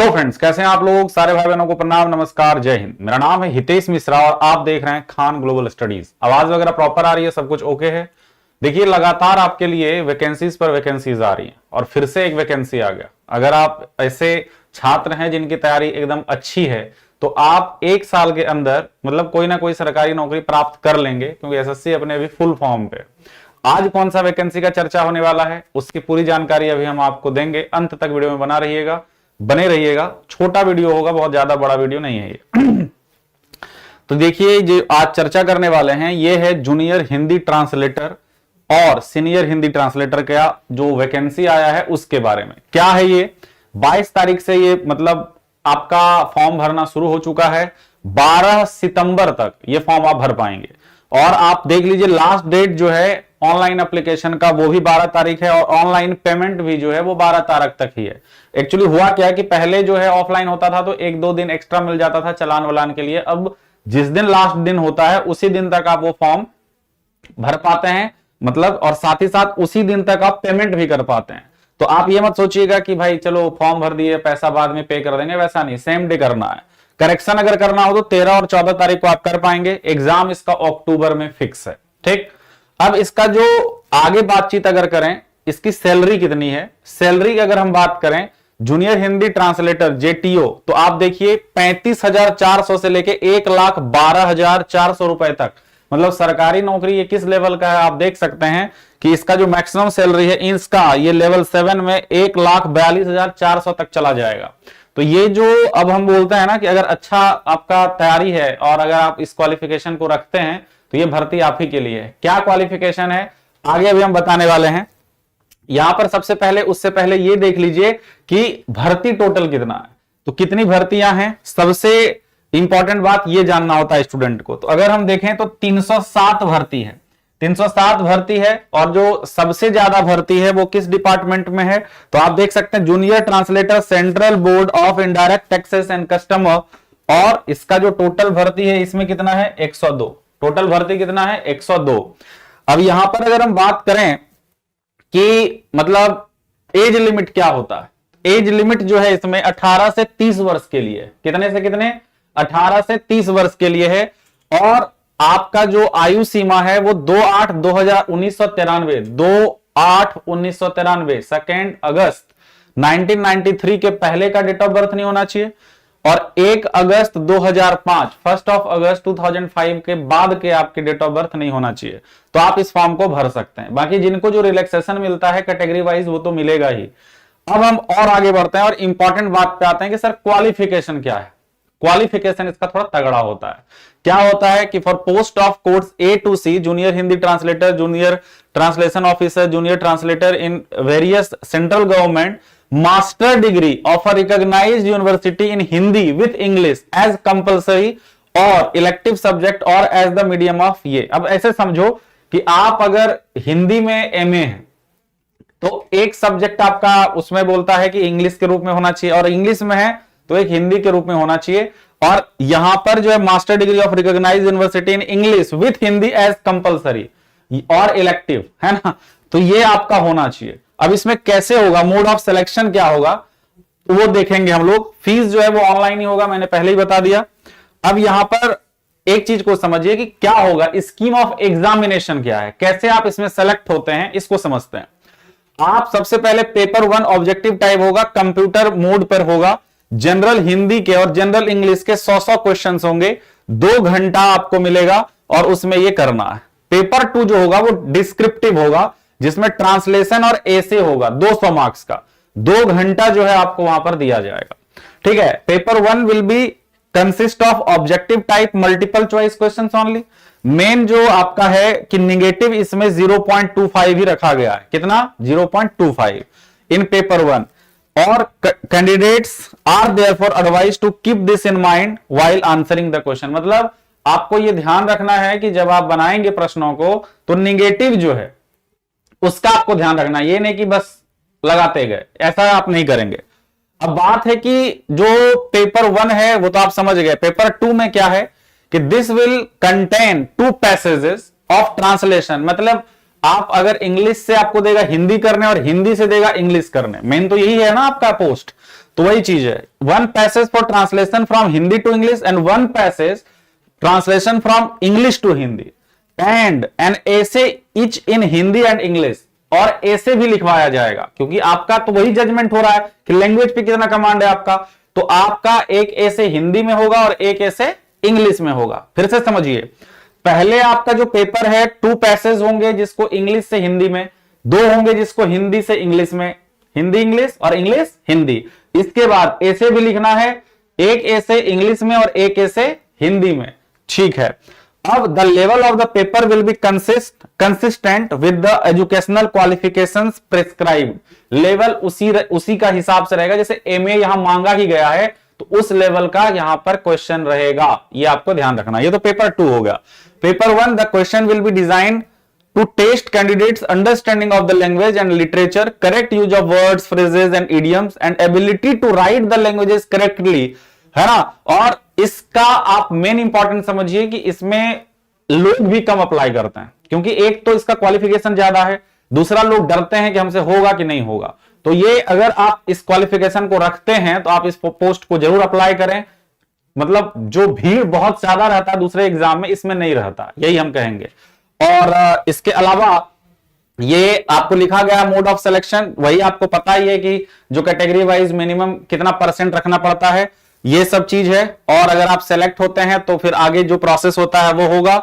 Hello friends, कैसे हैं आप लोग। सारे भाई बहनों को प्रणाम, नमस्कार, जय हिंद। मेरा नाम है हितेश मिश्रा और आप देख रहे हैं खान ग्लोबल स्टडीज। आवाज वगैरह प्रॉपर आ रही है, सब कुछ ओके है। देखिए, लगातार आपके लिए वैकेंसीज पर वैकेंसीज आ रही हैं और फिर से एक वैकेंसी आ गया। अगर आप ऐसे छात्र हैं जिनकी तैयारी एकदम अच्छी है तो आप एक साल के अंदर मतलब कोई ना कोई सरकारी नौकरी प्राप्त कर लेंगे, क्योंकि एसएससी अपने अभी फुल फॉर्म पे। आज कौन सा वैकेंसी का चर्चा होने वाला है उसकी पूरी जानकारी अभी हम आपको देंगे। अंत तक वीडियो में बने रहिएगा। छोटा वीडियो होगा, बहुत ज्यादा बड़ा वीडियो नहीं है ये। तो देखिए, जो आज चर्चा करने वाले हैं ये है जूनियर हिंदी ट्रांसलेटर और सीनियर हिंदी ट्रांसलेटर का जो वैकेंसी आया है उसके बारे में। क्या है ये, 22 तारीख से ये मतलब आपका फॉर्म भरना शुरू हो चुका है। 12 सितंबर तक ये फॉर्म आप भर पाएंगे। और आप देख लीजिए, लास्ट डेट जो है ऑनलाइन एप्लीकेशन का वो भी 12 तारीख है और ऑनलाइन पेमेंट भी जो है वो 12 तारीख तक ही है। एक्चुअली हुआ क्या है कि पहले जो है ऑफलाइन होता था तो 1-2 दिन एक्स्ट्रा मिल जाता था चालान वालान के लिए। अब जिस दिन लास्ट दिन होता है उसी दिन तक आप वो फॉर्म भर पाते हैं, मतलब, और साथ ही साथ उसी दिन तक आप पेमेंट भी कर पाते हैं। तो आप ये मत सोचिएगा कि भाई चलो फॉर्म भर दिए, पैसा बाद में पे कर देंगे, वैसा नहीं, सेम डे करना है। करेक्शन अगर करना हो तो 13 और 14 तारीख को आप कर पाएंगे। एग्जाम इसका अक्टूबर में फिक्स है, ठीक। अब इसका जो आगे बातचीत अगर करें, इसकी सैलरी कितनी है। सैलरी की अगर हम बात करें जूनियर हिंदी ट्रांसलेटर जेटीओ, तो आप देखिए 35,400 से लेके 1,12,400 रुपए तक, मतलब सरकारी नौकरी ये किस लेवल का है आप देख सकते हैं कि इसका जो मैक्सिमम सैलरी है इसका ये लेवल 7 में 1,42,400 तक चला जाएगा। तो ये जो अब हम बोलते हैं ना कि अगर अच्छा आपका तैयारी है और अगर आप इस क्वालिफिकेशन को रखते हैं तो ये भर्ती आप ही के लिए है। क्या क्वालिफिकेशन है आगे अभी हम बताने वाले हैं। यहां पर सबसे पहले, उससे पहले ये देख लीजिए कि भर्ती टोटल कितना है, तो कितनी भर्तियां हैं। सबसे इंपॉर्टेंट बात ये जानना होता है स्टूडेंट को। तो अगर हम देखें तो 307 भर्ती है, 307 भर्ती है। और जो सबसे ज्यादा भर्ती है वो किस डिपार्टमेंट में है, तो आप देख सकते हैं junior translator central board of indirect taxes and custom. और इसका जो टोटल भर्ती है इसमें कितना है, 102। टोटल भर्ती कितना है, 102। अब यहां पर अगर हम बात करें कि मतलब एज लिमिट क्या होता है, एज लिमिट जो है इसमें 18 से 30 वर्ष के लिए, कितने से कितने, 18 से 30 वर्ष के लिए है। और आपका जो आयु सीमा है वो 2/8/1993, 2/8/1993, 2 अगस्त 1993 के पहले का डेट ऑफ बर्थ नहीं होना चाहिए। और 1 अगस्त 2005, 1 अगस्त 2005 के बाद के आपके डेट ऑफ बर्थ नहीं होना चाहिए। तो आप इस फॉर्म को भर सकते हैं। बाकी जिनको जो रिलैक्सेशन मिलता है कैटेगरी वाइज वो तो मिलेगा ही। अब हम और आगे बढ़ते हैं और इंपॉर्टेंट बात पे आते हैं कि सर क्वालिफिकेशन क्या है। क्वालिफिकेशन इसका थोड़ा तगड़ा होता है। क्या होता है कि for post of course A to C, junior Hindi translator, junior translation officer, junior translator in various central government, master degree of a recognised university in Hindi with English as compulsory और इलेक्टिव सब्जेक्ट और as the medium of ये। अब ऐसे समझो कि आप अगर हिंदी में MA है तो एक सब्जेक्ट आपका उसमें बोलता है कि इंग्लिश के रूप में होना चाहिए, और इंग्लिश में है तो एक हिंदी के रूप में होना चाहिए। और यहां पर जो है master degree of recognised university in English with Hindi as compulsory और इलेक्टिव, है ना, तो ये आपका होना चाहिए। अब इसमें कैसे होगा, मोड ऑफ सिलेक्शन क्या होगा तो वो देखेंगे हम लोग। फीस जो है वो ऑनलाइन ही होगा, मैंने पहले ही बता दिया। अब यहां पर एक चीज को समझिए कि क्या होगा, स्कीम ऑफ एग्जामिनेशन क्या है, कैसे आप इसमें सेलेक्ट होते हैं, इसको समझते हैं। आप सबसे पहले पेपर 1 ऑब्जेक्टिव टाइप होगा, कंप्यूटर मोड पर होगा। जनरल हिंदी के और जनरल इंग्लिश के 100 क्वेश्चंस होंगे, 2 घंटा आपको मिलेगा और उसमें ये करना है। पेपर 2 जो होगा वो डिस्क्रिप्टिव होगा, जिसमें ट्रांसलेशन और एसे होगा 200 मार्क्स का, 2 घंटा जो है आपको वहां पर दिया जाएगा, ठीक है। Paper 1 will be consist of objective type multiple choice questions only. Main जो आपका है कि निगेटिव इसमें 0.25 ही रखा गया है, कितना, 0.25 इन पेपर 1। और candidates are therefore advise to keep this in mind while answering the question. मतलब आपको यह ध्यान रखना है कि जब आप बनाएंगे प्रश्नों को तो निगेटिव जो है उसका आपको ध्यान रखना, ये नहीं कि बस लगाते गए, ऐसा आप नहीं करेंगे। अब बात है कि जो पेपर 1 है वो तो आप समझ गए। पेपर 2 में क्या है कि this will contain 2 passages of translation, मतलब आप अगर इंग्लिश से आपको देगा हिंदी करने और हिंदी से देगा इंग्लिश करने, मेन तो यही है ना आपका पोस्ट। तो वही चीज है, one passage for translation from Hindi to English and one passage translation from English to Hindi and an essay each in Hindi and English, और ऐसे भी लिखवाया जाएगा, क्योंकि आपका तो वही जजमेंट हो रहा है कि लैंग्वेज पे कितना कमांड है आपका। तो आपका एक ऐसे हिंदी में होगा और एक ऐसे इंग्लिश में होगा। फिर से समझिए, पहले आपका जो पेपर है 2 पैसेज होंगे जिसको इंग्लिश से हिंदी में, 2 होंगे जिसको हिंदी से इंग्लिश में, हिंदी इंग्लिश और इंग्लिश हिंदी। इसके बाद ऐसे भी लिखना है, एक ऐसे इंग्लिश में और एक ऐसे हिंदी में, ठीक है। अब the level of the paper will be consistent with the educational qualifications prescribed. Level उसी का हिसाब से रहेगा, जैसे एमए यहां मांगा ही गया है तो उस लेवल का यहां पर क्वेश्चन रहेगा, ये आपको ध्यान रखना। ये तो पेपर 2 हो गया। Paper 1 the question will be design to test candidates understanding of the language and literature, correct use of words, phrases and idioms and ability to write the languages correctly, है ना। और इसका आप मेन इंपॉर्टेंट समझिए कि इसमें लोग भी कम अप्लाई करते हैं, क्योंकि एक तो इसका क्वालिफिकेशन ज्यादा है, दूसरा लोग डरते हैं कि हमसे होगा कि नहीं होगा। तो ये अगर आप इस क्वालिफिकेशन को रखते हैं तो आप इस पोस्ट को जरूर अप्लाई करें। मतलब जो भीड़ बहुत ज्यादा रहता है दूसरे एग्जाम में, इसमें नहीं रहता, यही हम कहेंगे। और इसके अलावा ये आपको लिखा गया मोड ऑफ सिलेक्शन, वही आपको पता ही है कि जो कैटेगरी वाइज मिनिमम कितना % रखना पड़ता है, ये सब चीज है। और अगर आप सेलेक्ट होते हैं तो फिर आगे जो प्रोसेस होता है वो होगा।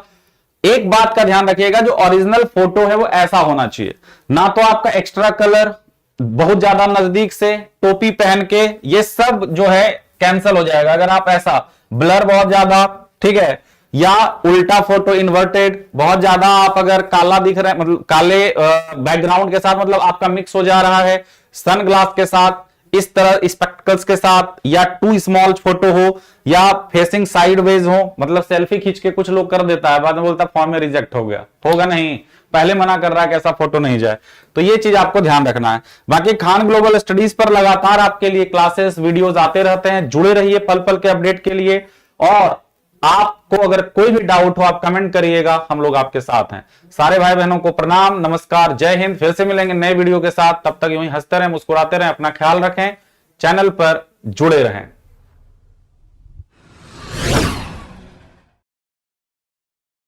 एक बात का ध्यान रखिएगा, जो ओरिजिनल फोटो है वो ऐसा होना चाहिए, ना तो आपका एक्स्ट्रा कलर, बहुत ज्यादा नजदीक से, टोपी पहन के, ये सब जो है कैंसिल हो जाएगा अगर आप ऐसा, ब्लर बहुत ज्यादा, ठीक है, या उल्टा फोटो इन्वर्टेड, बहुत ज्यादा आप अगर काला दिख रहे हैं, मतलब काले बैकग्राउंड के साथ, मतलब आपका मिक्स हो जा रहा है, सनग्लास के साथ, इस तरह स्पेक्टिकल्स के साथ, या टू स्मॉल फोटो हो, या फेसिंग साइडवेज हो, मतलब सेल्फी खींच के कुछ लोग कर देता है, बाद में बोलता है फॉर्म में रिजेक्ट हो गया, होगा नहीं, पहले मना कर रहा है कि ऐसा फोटो नहीं जाए। तो ये चीज आपको ध्यान रखना है। बाकी खान ग्लोबल स्टडीज पर लगातार आपके लिए क्लासेस, वीडियोस आते रहते हैं, जुड़े रहिए पल पल के अपडेट के लिए। और आपको अगर कोई भी डाउट हो आप कमेंट करिएगा, हम लोग आपके साथ हैं। सारे भाई बहनों को प्रणाम, नमस्कार, जय हिंद। फिर से मिलेंगे नए वीडियो के साथ, तब तक यूं ही हंसते रहें, मुस्कुराते रहें, अपना ख्याल रखें, चैनल पर जुड़े रहें।